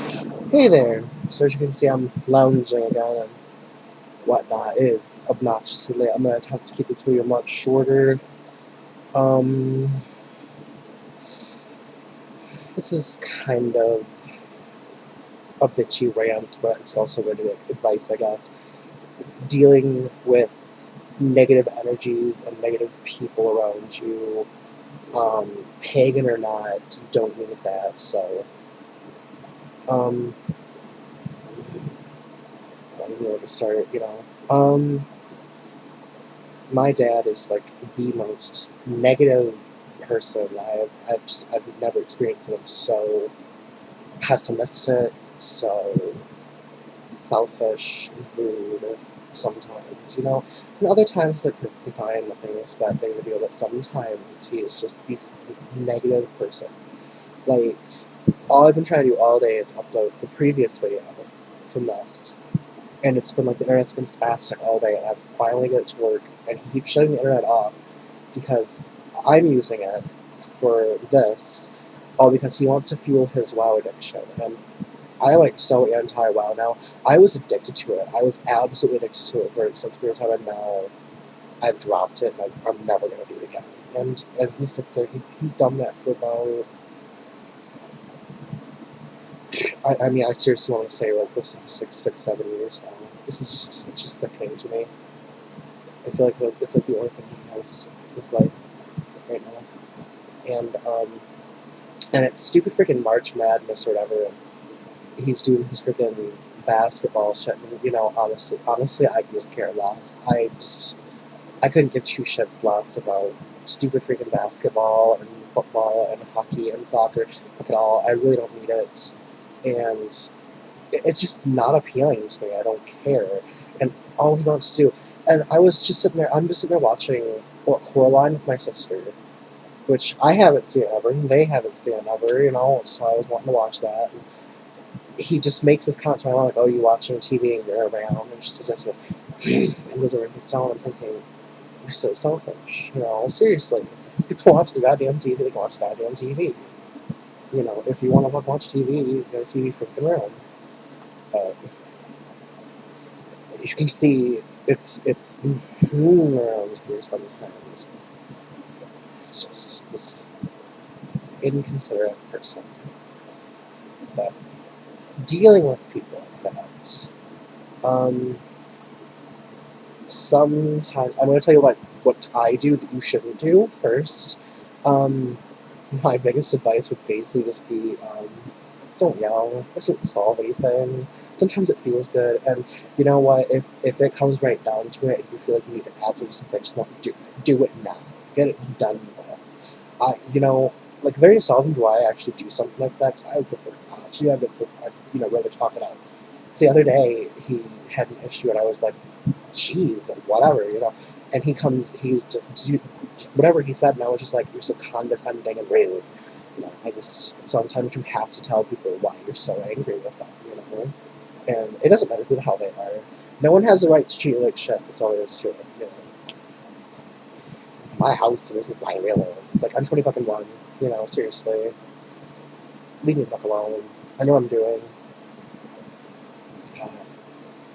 Hey there! So as you can see, I'm lounging again and whatnot. It is obnoxiously late. I'm going to attempt to keep this video much shorter. Um, this is kind of a bitchy rant, but it's also going to be advice, I guess. It's dealing with negative energies and negative people around you. Pagan or not, you don't need that, so... Um, I don't even know where to start, you know. My dad is like the most negative person I've never experienced someone so pessimistic, so selfish, rude sometimes, you know. And other times it's like perfectly fine, nothing is that big of a deal, but sometimes he is just this negative person. Like, all I've been trying to do all day is upload the previous video from this. And it's been like the internet's been spastic all day, and I finally get it to work, and he keeps shutting the internet off because I'm using it for this, all because he wants to fuel his WoW addiction. And I like so anti-WoW now. I was addicted to it. I was absolutely addicted to it for an extended period of time, and now I've dropped it, and I'm never going to do it again. And he sits there. He's done that for about... I mean, I seriously want to say, like, this is just like 6-7 years now. This is just, it's just sickening to me. I feel like it's like the only thing he has in his life right now. And it's stupid freaking March Madness or whatever, and he's doing his freaking basketball shit, and, you know, honestly, I just care less. I couldn't give two shits less about stupid freaking basketball and football and hockey and soccer. Look at all, I really don't need it. And it's just not appealing to me. I don't care. And all he wants to do... And I'm just sitting there watching Coraline with my sister, which I haven't seen ever, and they haven't seen it ever, you know, so I was wanting to watch that. And he just makes this comment to my mom, like, oh, you watching TV and you're around? And she says, yes, and goes over and sits down, and I'm thinking, you're so selfish, you know, seriously. People watch the goddamn TV, they can watch the goddamn TV. You know, if you want to watch TV, you get a TV freaking room. You can see it's around here sometimes. It's just this inconsiderate person. But dealing with people like that, sometimes I'm going to tell you what I do that you shouldn't do first. My biggest advice would basically just be, don't yell. It doesn't solve anything. Sometimes it feels good, and you know what? If it comes right down to it, and you feel like you need to absolutely just bitch them up, do it now. Get it done with. You know, like, very seldom do I actually do something like that, because I would prefer not to. I'd you know, rather talk it out. The other day, he had an issue, and I was like, jeez, and whatever, you know. And whatever he said, and I was just like, you're so condescending and rude. You know, sometimes you have to tell people why you're so angry with them, you know? And it doesn't matter who the hell they are. No one has the right to treat you like shit, that's all there is to it, you know? This is my house, and this is my rules. It's like, I'm 20-fucking-1, you know, seriously. Leave me the fuck alone. I know what I'm doing. God.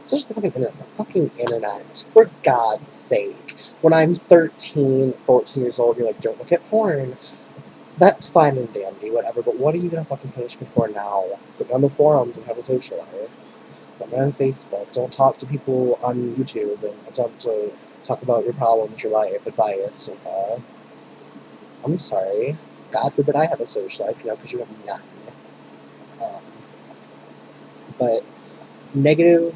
It's just the fucking internet, for God's sake. When I'm 13, 14 years old, you're like, don't look at porn. That's fine and dandy, whatever, but what are you gonna fucking punish me for now? Get on the forums and have a social life. Get on Facebook. Don't talk to people on YouTube and attempt to talk about your problems, your life, advice, okay? I'm sorry. God forbid I have a social life, you know, because you have none. But negative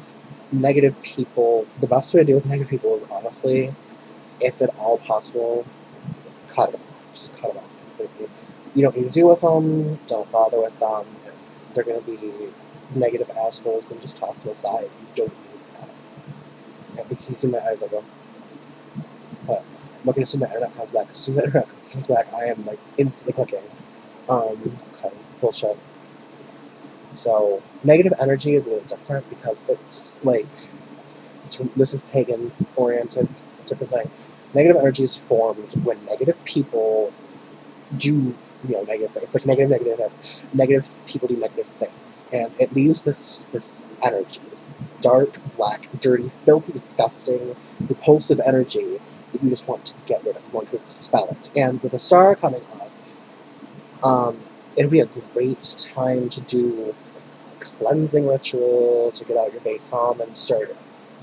people, the best way to deal with negative people is, honestly, if at all possible, cut them off. Just cut them off completely. You don't need to deal with them. Don't bother with them. If they're going to be negative assholes, then just toss them aside. You don't need that. I can see my eyes, I go, but I'm looking as soon as the internet comes back. As soon as the internet comes back, I am, like, instantly clicking. Because it's bullshit. So, negative energy is a little different because it's, like, this is pagan-oriented type of thing. Negative energy is formed when negative people do negative things. It's like negative people do negative things, and it leaves this energy, this dark, black, dirty, filthy, disgusting, repulsive energy that you just want to get rid of. You want to expel it. And with a star coming up, it'll be a great time to do a cleansing ritual, to get out your base hum and start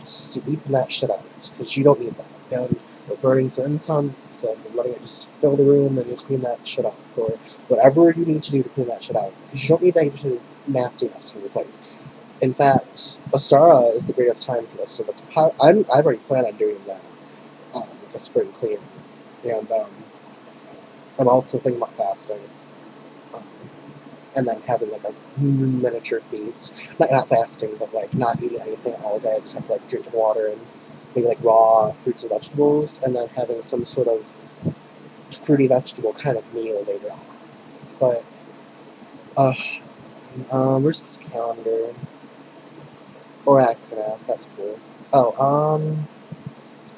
sweeping that shit out, because you don't need that. And burning some incense and letting it just fill the room and clean that shit up, or whatever you need to do to clean that shit out, because you don't need negative nastiness in your place. In fact, Ostara is the greatest time for this, so that's how I've already planned on doing that, like a spring cleaning, and I'm also thinking about fasting, um, and then having like a miniature feast, not fasting, but like not eating anything all day except like drinking water and maybe like raw fruits and vegetables, and then having some sort of fruity vegetable kind of meal later on. But where's this calendar? Or active and ass, that's cool.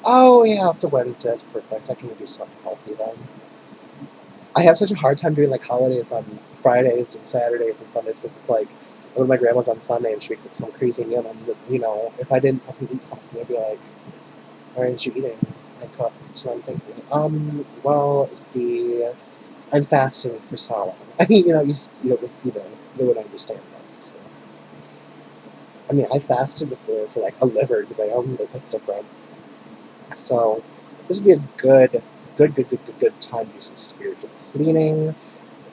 Oh yeah, it's a Wednesday, that's perfect. I can do something healthy then. I have such a hard time doing like holidays on Fridays and Saturdays and Sundays, because it's like when my grandma's on Sunday and she makes like some crazy meal, and if I didn't fucking eat something, I'd be like, why aren't you eating? I cut. So I'm thinking, well, let's see, I'm fasting for Samhain. I mean, they would understand that. So. I mean, I fasted before for like a liver because I own it. That's different. So this would be a good time to do some spiritual cleaning,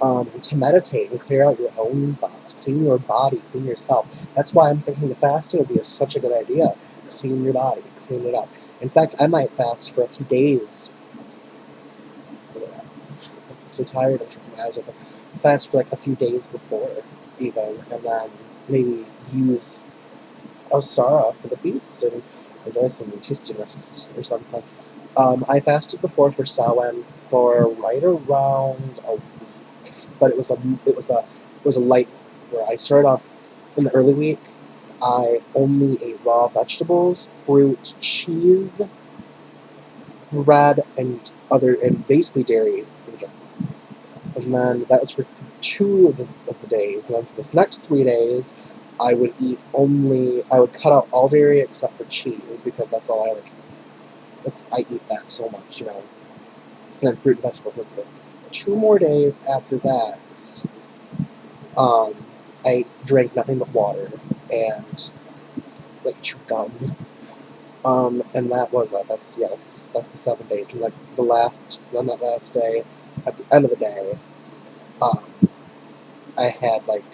to meditate and clear out your own thoughts, clean your body, clean yourself. That's why I'm thinking the fasting would be such a good idea. Clean your body, clean it up. In fact, I might fast for a few days. I'm so tired, I'm turning my eyes open. Fast for like a few days before, even, and then maybe use Ostara for the feast and enjoy some tastiness or something. I fasted before for Samhain for right around a week, but it was a light one, where I started off in the early week. I only ate raw vegetables, fruit, cheese, bread, and basically dairy in general. And then that was for two of the days. And then for the next 3 days, I would cut out all dairy except for cheese, because that's all I like. I eat that so much, And then fruit and vegetables. And for the 2 more days after that, I drank nothing but water and like chewed gum. And that's the 7 days. And like on that last day, at the end of the day, I had like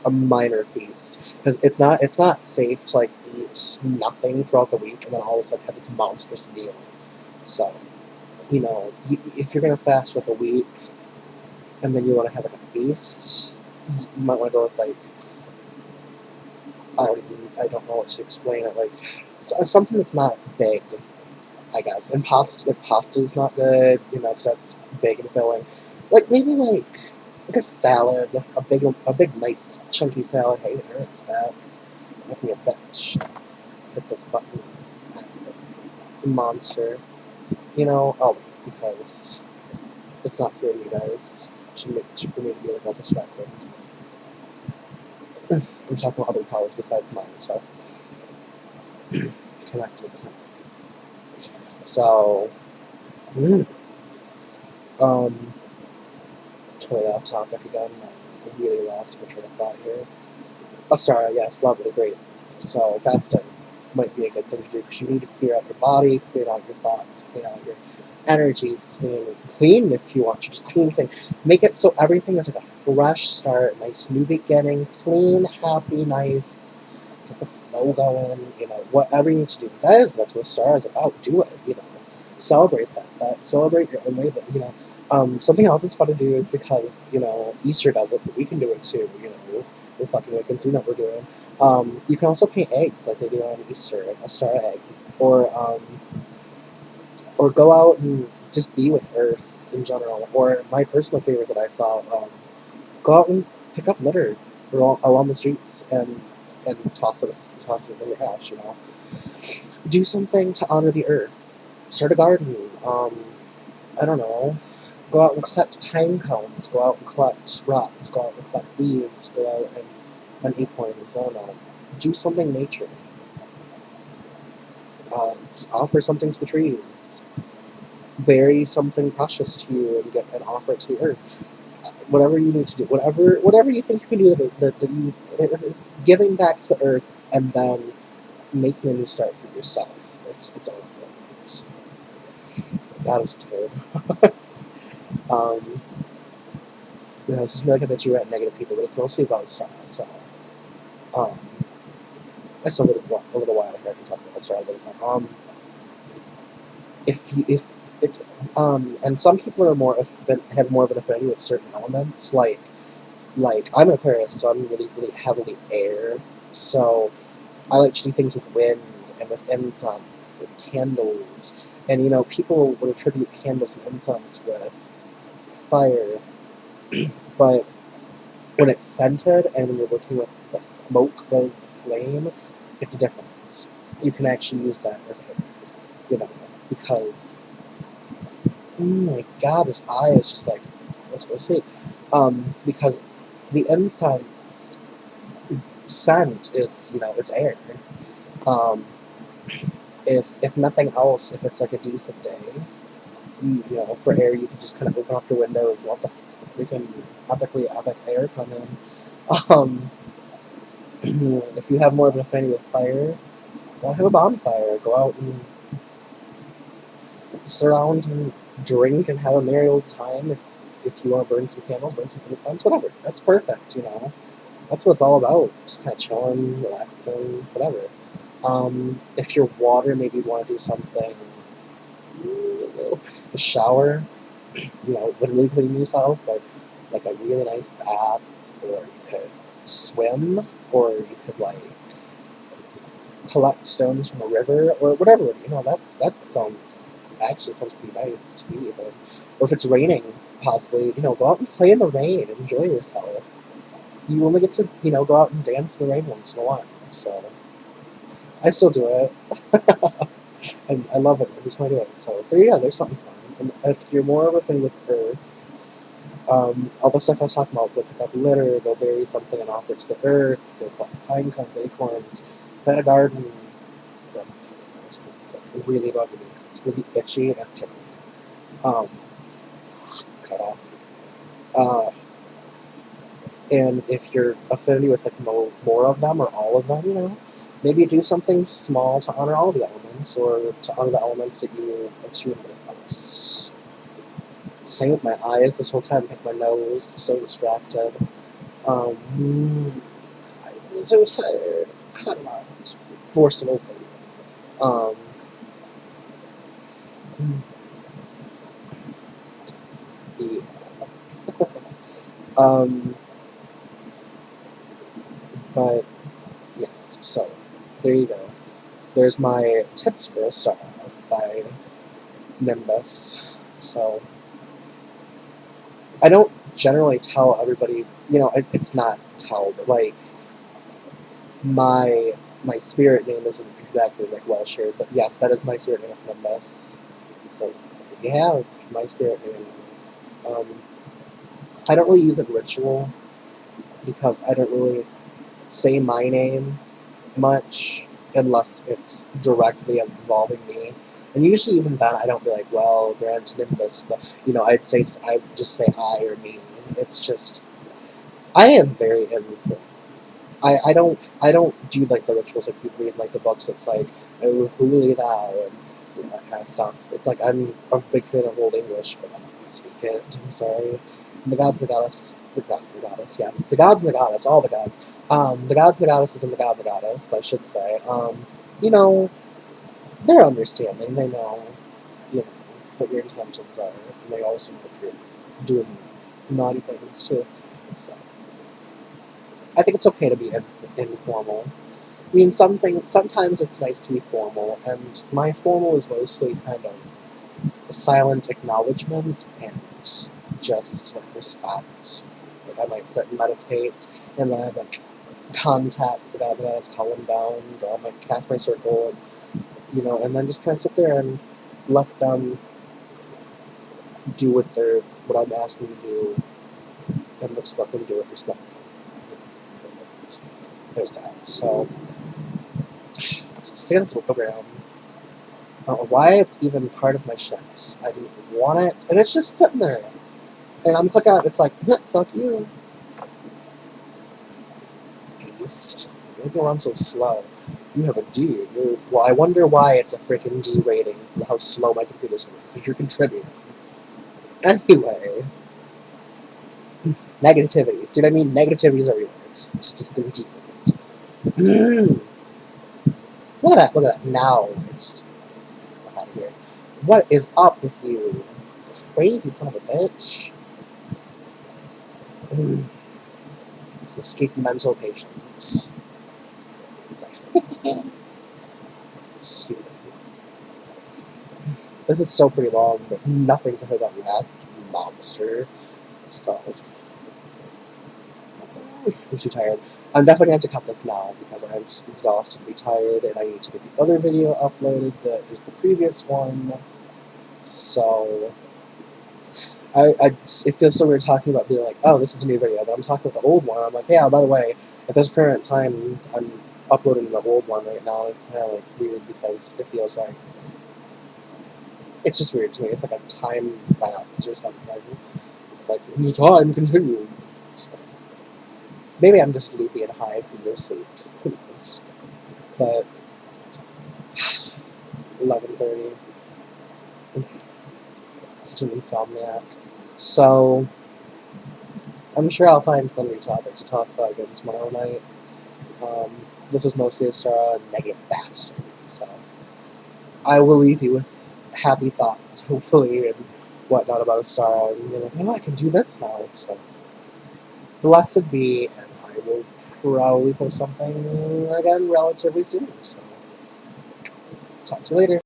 a minor feast, because it's not safe to like eat nothing throughout the week and then all of a sudden have this monstrous meal. So, if you're gonna fast for like a week and then you want to have like a feast, you might want to go with like I don't know what to explain it, like something that's not big, I guess. And pasta's not good, because that's big and filling. Like maybe like a salad, a big nice chunky salad. Hey there, it's back. Make me a bitch. Hit this button. Activate. Monster. Because it's not fair to you guys for me to be like all distracted. I'm talking about other powers besides mine, so connected. So, totally off topic again. I really lost my train of thought here. Oh, sorry. Yes, lovely, great. So fasting might be a good thing to do, because you need to clear out your body, clear out your thoughts, clear out your energies, clean if you want to, just clean things. Make it so everything is like a fresh start, nice new beginning, clean, happy, nice. Get the flow going. Whatever you need to do. That's what Star is about. Do it. Celebrate that. Celebrate your own way, but something else is fun to do is because, Easter does it, but we can do it too, we're fucking Wiccans, we know what we're doing. You can also paint eggs like they do on Easter, like star eggs, or go out and just be with Earth in general. Or my personal favorite that I saw, go out and pick up litter along the streets and toss it in your house, Do something to honor the Earth. Start a garden. I don't know. Go out and collect pine cones, go out and collect rocks, go out and collect leaves, go out and find acorns, I don't know. Do something nature. Uh, Offer something to the trees. Bury something precious to you and offer it to the earth. Whatever you need to do, whatever you think you can do it's giving back to the earth and then making a new start for yourself. It's all about things. That is terrible. um, you know, it's just like I bet you at negative people, but it's mostly about style. So, um, that's a little while here. I can talk about style a little more. If it and some people are have more of an affinity with certain elements, like I'm an Aquarius, so I'm really heavily air. So I like to do things with wind and with incense and candles. And you know, people would attribute candles and incense with fire, but when it's scented and when you're working with the smoke with the flame, it's different. You can actually use that as a, you know, because oh my god, this eye is just like, let's go to sleep. Because the incense scent is, you know, it's air. Um, if nothing else, if it's like a decent day, you know, for air, you can just kind of open up your windows, let the freaking epically epic air come in. Um, if you have more of an affinity with fire, go out have a bonfire. Go out and sit around and drink and have a merry old time. If you want to burn some candles, burn some incense, whatever. That's perfect, you know. That's what it's all about. Just kind of chilling, relaxing, whatever. If you're water, maybe you want to do something, a shower, you know, literally clean yourself, like a really nice bath, or you could swim, or you could like collect stones from a river, or whatever. You know, that sounds actually sounds pretty nice to me. Even. Or if it's raining, possibly, you know, go out and play in the rain, and enjoy yourself. You only get to, you know, go out and dance in the rain once in a while. So I still do it. And I love it every time I do it. So there's something fun. And if you're more of a fan with Earth, all the stuff I was talking about, go pick up litter, go bury something and offer it to the earth, go collect pine cones, acorns, plant a garden. Yeah, because it's like really bugging me because it's really itchy and tickly. Um, cut off. Uh, and if you're affinity with like more of them or all of them, you know, maybe do something small to honor all the elements or to honor the elements that you attune with most. Same with my eyes this whole time, pick my nose, so distracted. I'm so tired. Cut them out. Force it open. Um, yeah. um, but yes, so there you go. There's my tips for a start off by Nimbus. So I don't generally tell everybody, you know, it's not tell, but like my spirit name isn't exactly like well shared, but yes, that is my spirit name. It's Nimbus. So you have my spirit name. Um, I don't really use it ritual because I don't really say my name much unless it's directly involving me. And usually, even then, I don't be like, "Well, Grant Nimbus." You know, I just say I or me. It's just I am very informal. I don't do like the rituals like you read like the books. It's like, oh, who thou, and you know, that kind of stuff. It's like I'm a big fan of Old English, but I'm not going to speak it. I'm sorry. And the gods, the goddess, yeah, the gods and the goddess, all the gods. The gods and the goddesses and the god and the goddess, I should say. You know, they're understanding. They know, you know, what your intentions are, and they also know if you're doing naughty things too. So. I think it's okay to be informal. I mean, sometimes it's nice to be formal, and my formal is mostly kind of silent acknowledgement and just like respect. Like I might sit and meditate, and then I like contact the guy that I was calling down, draw my cast my circle, and you know, and then just kind of sit there and let them do what I'm asking them to do, and let's let them do it respectfully. There's that. So, say this program. I don't know why it's even part of my shit. I didn't want it, and it's just sitting there. And I'm clicking out, it's like, fuck you. Beast. Maybe I'm so slow. You have a D. Well, I wonder why it's a freaking D rating for how slow my computer's going, because you're contributing. Anyway. Negativity. See what I mean? Negativity is everywhere. So just didn't deal with it. Look at that. Look at that. Now it's out of here. What is up with you? Crazy son of a bitch. It's an escaped mental patient. It's like, stupid. This is still pretty long, but nothing compared to that last monster. So, I'm too tired. I'm definitely going to have to cut this now because I'm exhaustedly tired and I need to get the other video uploaded that is the previous one. So, it feels so weird talking about being like, oh, this is a new video, but I'm talking about the old one. I'm like, yeah, by the way, at this current time, I'm uploading the old one right now. It's kind of like weird because it feels like, it's just weird to me. It's like a time lapse or something. It's like, the time continues. So, maybe I'm just loopy and high from no sleep. Who knows? But 11:30. Such an insomniac. So I'm sure I'll find some new topic to talk about again tomorrow night. This was mostly a star on negative bastard. So I will leave you with happy thoughts, hopefully, and whatnot about a star. And you're like, oh, I can do this now. So blessed be, and I will probably post something again relatively soon. So talk to you later.